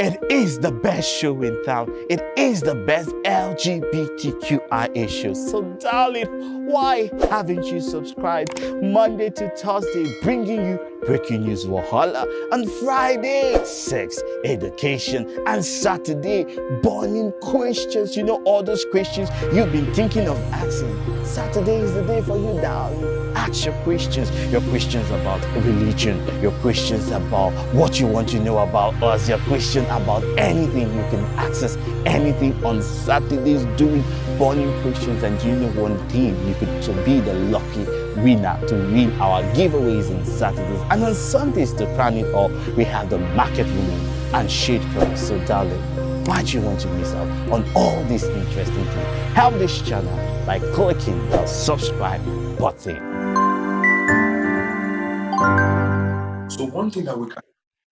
It is the best show in town. It is the best LGBTQIA show. So, darling, why haven't you subscribed? Monday to Thursday, bringing you breaking news Wahala. On Friday, sex, education. And Saturday, burning questions. You know, all those questions you've been thinking of asking. Saturday is the day for you, darling. Ask your questions about religion, your questions about what you want to know about us, your question about anything. You can access anything on Saturdays doing burning questions. And you know one thing, you could to be the lucky winner to win our giveaways on Saturdays. And on Sundays, to crown it all, we have the market woman and shade girls. So darling, why do you want to miss out on all these interesting things? Help this channel by clicking the subscribe button. So one thing that we can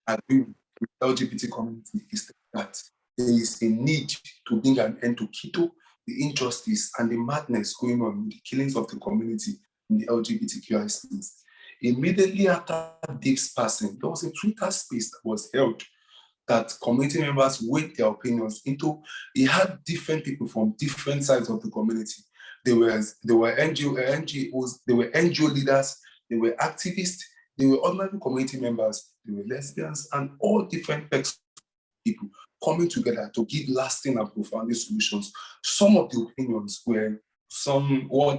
agree with the LGBT community is that there is a need to bring an end to keto, the injustice and the madness going on in the killings of the community in the LGBTQI space. Immediately after Dave's passing, there was a Twitter space that was held that community members weighed their opinions into. It had different people from different sides of the community. There were NGOs, there were NGO leaders, there were activists, there were ordinary community members, there were lesbians, and all different types of people coming together to give lasting and profound solutions. Some of the opinions were somehow,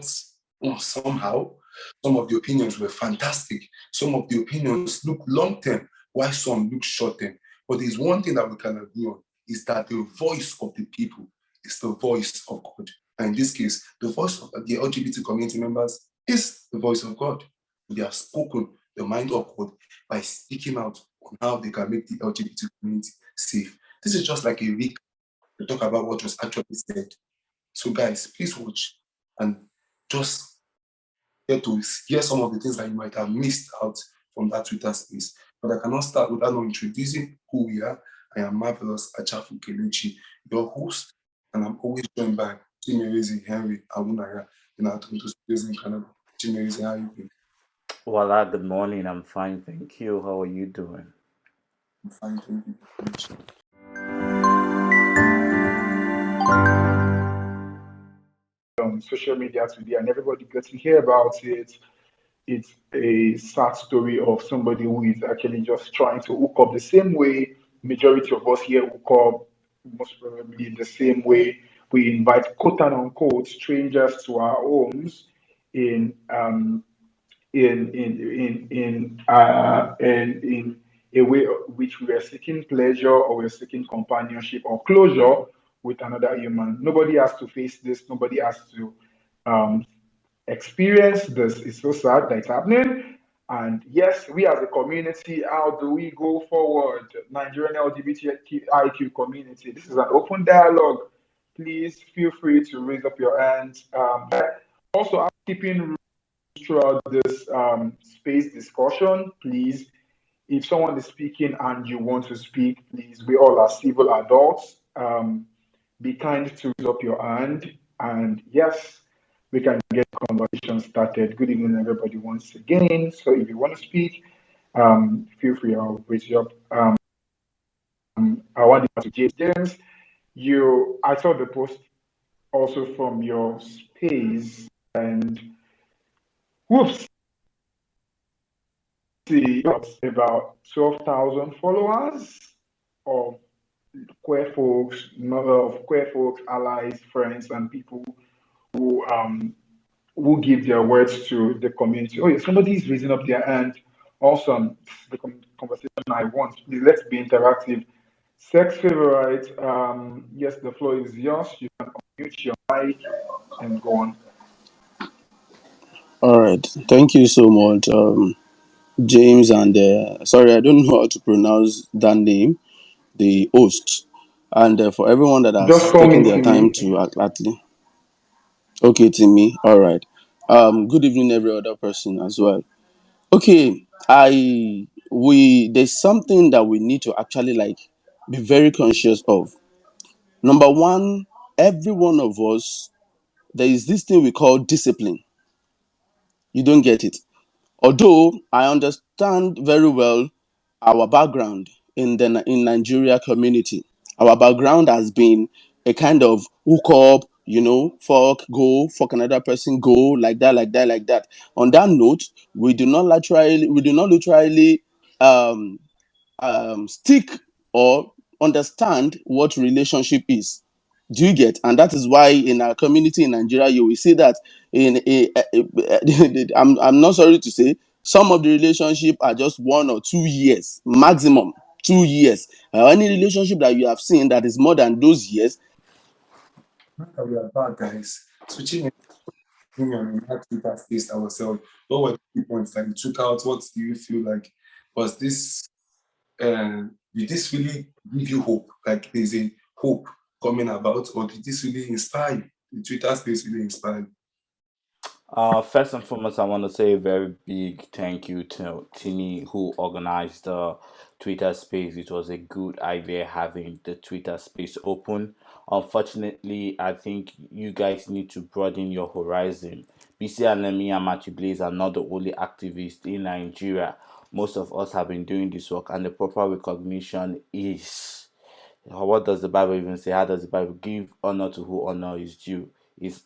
some of the opinions were fantastic. Some of the opinions look long-term, while some look short-term. But there's one thing that we can agree on, is that the voice of the people is the voice of God. And in this case, the voice of the LGBT community members is the voice of God. They have spoken the mind of God by speaking out on how they can make the LGBT community safe. This is just like a recap to talk about what was actually said. So guys, please watch and just get to hear some of the things that you might have missed out from that Twitter space. But I cannot start without introducing who we are. I am Marvelous Achafu Kelechi, your host, and I'm always joined by Chimerezi Henry Awunaya in our Toronto Studios in Canada. Chimerezi, how are you doing? Voila, good morning. I'm fine, thank you. How are you doing? I'm fine, thank you very much. On social media today, and everybody gets to hear about it. It's a sad story of somebody who is actually just trying to hook up the same way majority of us here hook up, most probably the same way we invite quote unquote strangers to our homes in in a way which we are seeking pleasure or we're seeking companionship or closure with another human. Nobody has to face this. Nobody has to um, experience this. It's so sad that it's happening. And yes, we as a community, how do we go forward? Nigerian LGBTIQ community. This is an open dialogue. Please feel free to raise up your hands. Also, I'm keeping throughout this space discussion, please, if someone is speaking and you want to speak, please, we all are civil adults. Be kind to raise up your hand. And yes, we can get the conversation started. Good evening, everybody, once again. So if you want to speak, feel free, I'll raise you up. I want to James. I saw the post also from your space, and whoops, see about 12,000 followers of queer folks, allies, friends, and people who give their words to the community. Oh, yeah, somebody is raising up their hand. Awesome. The conversation I want. Please, let's be interactive. Sex favorite. Yes, the floor is yours. You can unmute your mic and go on. All right. Thank you so much, James. And sorry, I don't know how to pronounce that name, the host. And for everyone that Just has call taken me their time Timmy. to actually. Okay, Timmy. All right. Good evening, every other person as well. Okay, there's something that we need to actually like be very conscious of. Number one, every one of us, there is this thing we call discipline. You don't get it. Although I understand very well our background in Nigeria community. Our background has been a kind of hook up, fuck another person, go like that, like that, like that. On that note, we do not literally stick or understand what relationship is. Do you get? And that is why in our community in Nigeria, you will see that I'm not sorry to say, some of the relationship are just 1 or 2 years maximum. 2 years. Any relationship that you have seen that is more than those years. Not that we are bad, guys. Switching opinion in that Twitter space ourselves. What were the key points that you took out? What do you feel like? Was this did this really give you hope? Like there's a hope coming about, or did this really inspire you? The Twitter space really inspired you? First and foremost, I want to say a very big thank you to Tini who organized the Twitter space. It was a good idea having the Twitter space open. Unfortunately, I think you guys need to broaden your horizon. BC Alemi and Matthew Blaze are not the only activists in Nigeria. Most of us have been doing this work, and the proper recognition is, what does the Bible even say? How does the Bible give honor to who honor is due? Is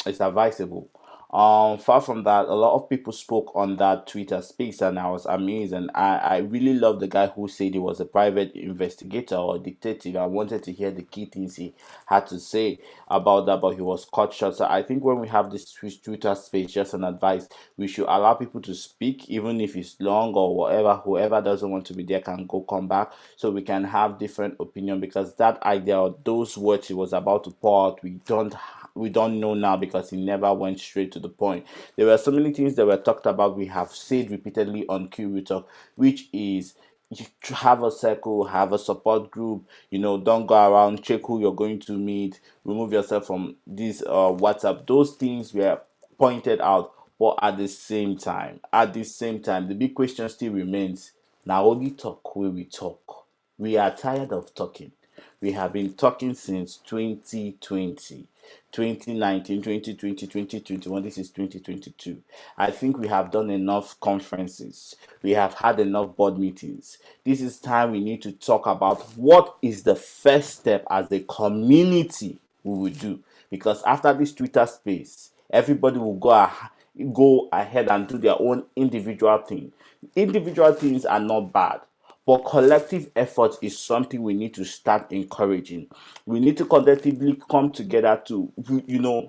it's advisable. Far from that, a lot of people spoke on that Twitter space, and I was amazed. And I really love the guy who said he was a private investigator or detective. I wanted to hear the key things he had to say about that, but he was cut short. So I think when we have this Twitter space, just an advice, we should allow people to speak, even if it's long or whatever. Whoever doesn't want to be there can go come back, so we can have different opinion. Because that idea or those words he was about to pour out, we don't know now because he never went straight to the point. There were so many things that were talked about. We have said repeatedly on Q Talk, which is you have a circle, have a support group. Don't go around, check who you're going to meet, remove yourself from this WhatsApp. Those things were pointed out, but at the same time, the big question still remains. Now only talk where we talk. We are tired of talking. We have been talking since 2020, 2019, 2020, 2021. This is 2022. I think we have done enough conferences. We have had enough board meetings. This is time we need to talk about what is the first step as a community we will do. Because after this Twitter space, everybody will go ahead and do their own individual thing. Individual things are not bad, but collective effort is something we need to start encouraging. We need to collectively come together to,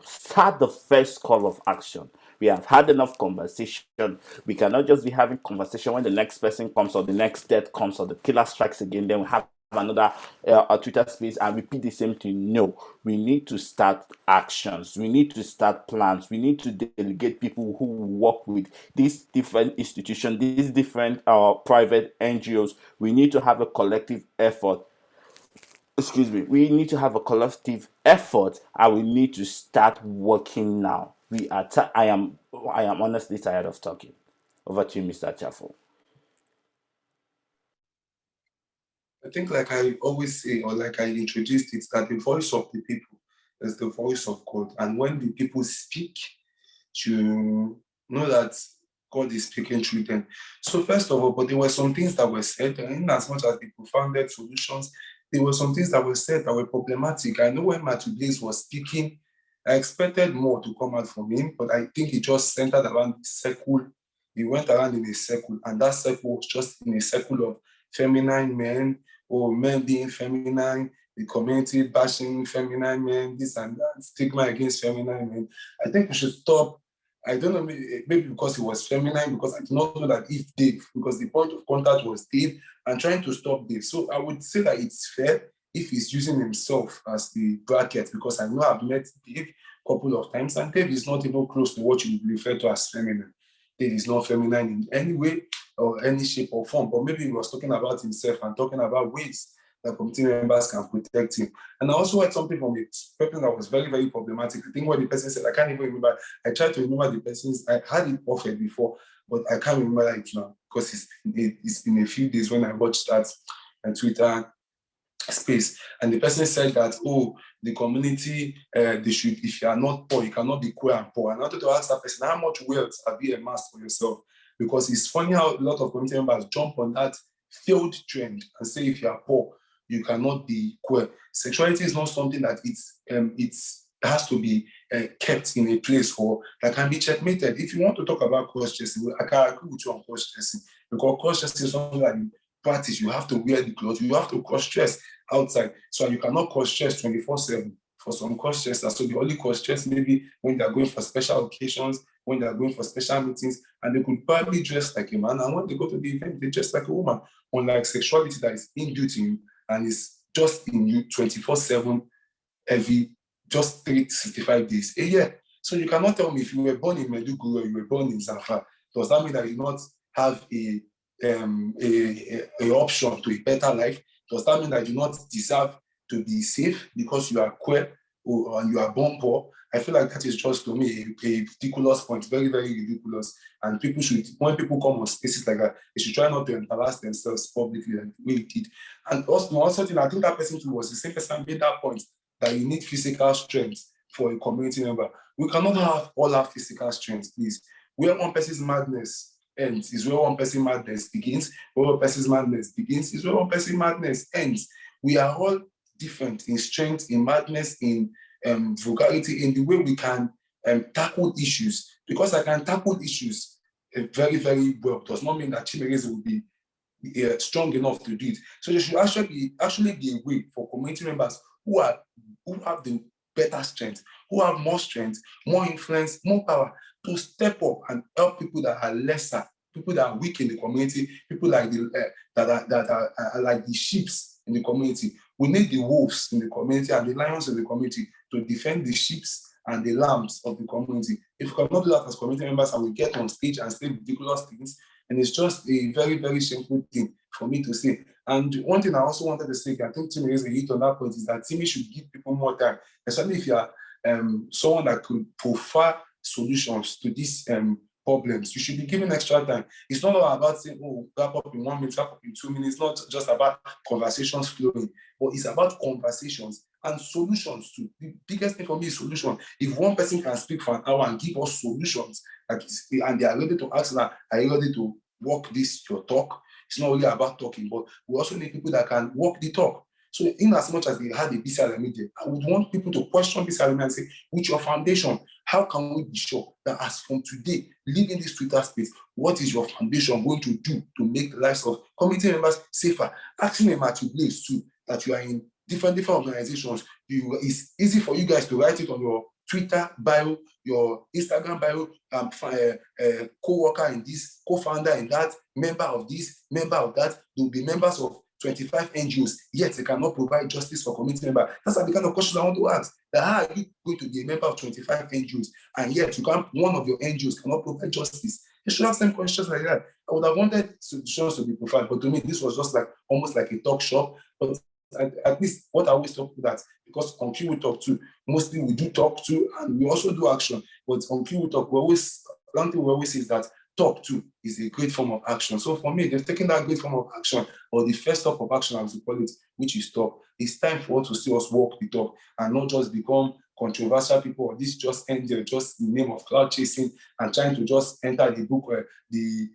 start the first call of action. We have had enough conversation. We cannot just be having conversation when the next person comes or the next death comes or the killer strikes again. Then we have another a Twitter space and repeat the same thing. No, we need to start actions. We need to start plans. We need to delegate people who work with these different institutions, these different private NGOs. We need to have a collective effort. Excuse me. We need to have a collective effort, and we need to start working now. I am honestly tired of talking. Over to you, Mr. Chaffo. I think, like I always say, or like I introduced it, that the voice of the people is the voice of God. And when the people speak, you know that God is speaking through them. So, first of all, but there were some things that were said, and in as much as the profounded solutions, there were some things that were said that were problematic. I know when Matthew Blaze was speaking, I expected more to come out from him, but I think he just centered around the circle. He went around in a circle, and that circle was just in a circle of feminine men, or men being feminine, the community bashing feminine men, this and that, stigma against feminine men. I think we should stop. I don't know, maybe because he was feminine, because I do not know that if Dave, because the point of contact was Dave, and trying to stop Dave. So I would say that it's fair if he's using himself as the bracket, because I know I've met Dave a couple of times, and Dave is not even close to what you would refer to as feminine. Dave is not feminine in any way or any shape or form, but maybe he was talking about himself and talking about ways that committee members can protect him. And I also heard something from a person that was very, very problematic. I think what the person said, I can't even remember. I tried to remember the person's, I had it offered before, but I can't remember it now because it's been a few days when I watched that on Twitter space. And the person said that, oh, the community, they should, if you are not poor, you cannot be queer and poor. And I wanted to ask that person, how much wealth have you amassed for yourself? Because it's funny how a lot of community members jump on that failed trend and say if you are poor, you cannot be queer. Sexuality is not something that it's has to be kept in a place or that can be checkmated. If you want to talk about cross-dressing, I can agree with you on cross-dressing, because cross-dressing is something that you practice. You have to wear the clothes. You have to cross-dress outside. So you cannot cross-dress 24/7 for some cross-dressers. So they only cross-dress maybe when they're going for special occasions, when they're going for special meetings, and they could probably dress like a man. And when they go to the event, they dress like a woman. Unlike sexuality that is inbuilt in you and is just in you 24/7 every just 365 days a year. So you cannot tell me if you were born in Meduguri or you were born in Zamfara, does that mean that you not have a option to a better life? Does that mean that you not deserve to be safe because you are queer or you are born poor? I feel like that is just, to me, a ridiculous point, very, very ridiculous. And people should, when people come on spaces like that, they should try not to embarrass themselves publicly like the way it did. And also, thing, I think that person too was the same person made that point, that you need physical strength for a community member. We cannot have all our physical strength, please. Where one person's madness ends is where one person's madness begins. Where one person's madness begins is where one person's madness ends. We are all different in strength, in madness, in vulgarity, in the way we can tackle issues. Because I can tackle issues very, very well, does not mean that Chimereze will be strong enough to do it. So there should actually be a way for community members who have the better strength, who have more strength, more influence, more power, to step up and help people that are lesser, people that are weak in the community, people like that are like the sheep in the community. We need the wolves in the community and the lions in the community to defend the sheep and the lambs of the community. If we cannot do that as community members and we get on stage and say ridiculous things, and it's just a very, very shameful thing for me to say. And one thing I also wanted to say, I think Timmy is a hit on that point, is that Timmy should give people more time, especially if you are someone that could prefer solutions to these problems. You should be given extra time. It's not all about saying, oh, wrap up in 1 minute, wrap up in 2 minutes. It's not just about conversations flowing, but it's about conversations and solutions too. The biggest thing for me is solution. If one person can speak for an hour and give us solutions, and they are ready to ask that, are you ready to walk this, your talk? It's not only about talking, but we also need people that can walk the talk. So in as much as they had a BCL media, I would want people to question BCL and say, with your foundation, how can we be sure that as from today, leaving this Twitter space, what is your foundation going to do to make the lives of community members safer? Asking them at your place too, that you are in different organizations. It's easy for you guys to write it on your Twitter bio, your Instagram bio, co-worker in this, co-founder in that, member of this, member of that. They'll be members of 25 NGOs, yet they cannot provide justice for community members. That's the kind of questions I want to ask. That how are you going to be a member of 25 NGOs, and yet one of your NGOs cannot provide justice? You should ask them questions like that. I would have wanted solutions to be provided, but to me, this was just like almost like a talk shop. But at least what I always talk about, because on Q we talk too, mostly we do talk too, and we also do action. But on Q we talk, one thing we always say is that talk too is a great form of action. So for me, they've taken that great form of action, or the first step of action, as we call it, which is talk. It's time for us to see us walk the talk and not just become controversial people, or this just end there, just in the name of cloud chasing and trying to just enter the book, the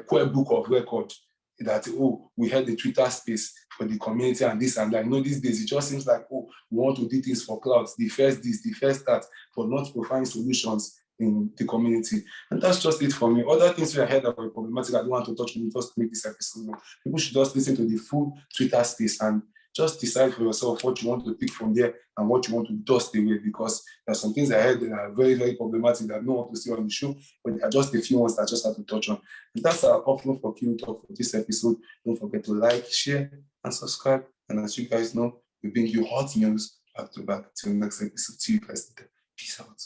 queer book of record. That, oh, we had the Twitter space for the community and this and that. These days it just seems like, oh, we want to do things for clouds, the first this, the first that, but not providing solutions in the community. And that's just it for me. Other things we heard that were problematic, I don't want to touch on it just to make this episode. People should just listen to the full Twitter space and just decide for yourself what you want to pick from there and what you want to dust away, because there's some things I heard that are very, very problematic that I don't want to see on the show, but there are just a few ones that I just have to touch on. And that's our upload for Q Talk for this episode. Don't forget to like, share, and subscribe. And as you guys know, we bring you hot news back to back. Till next episode. See you guys later. Peace out.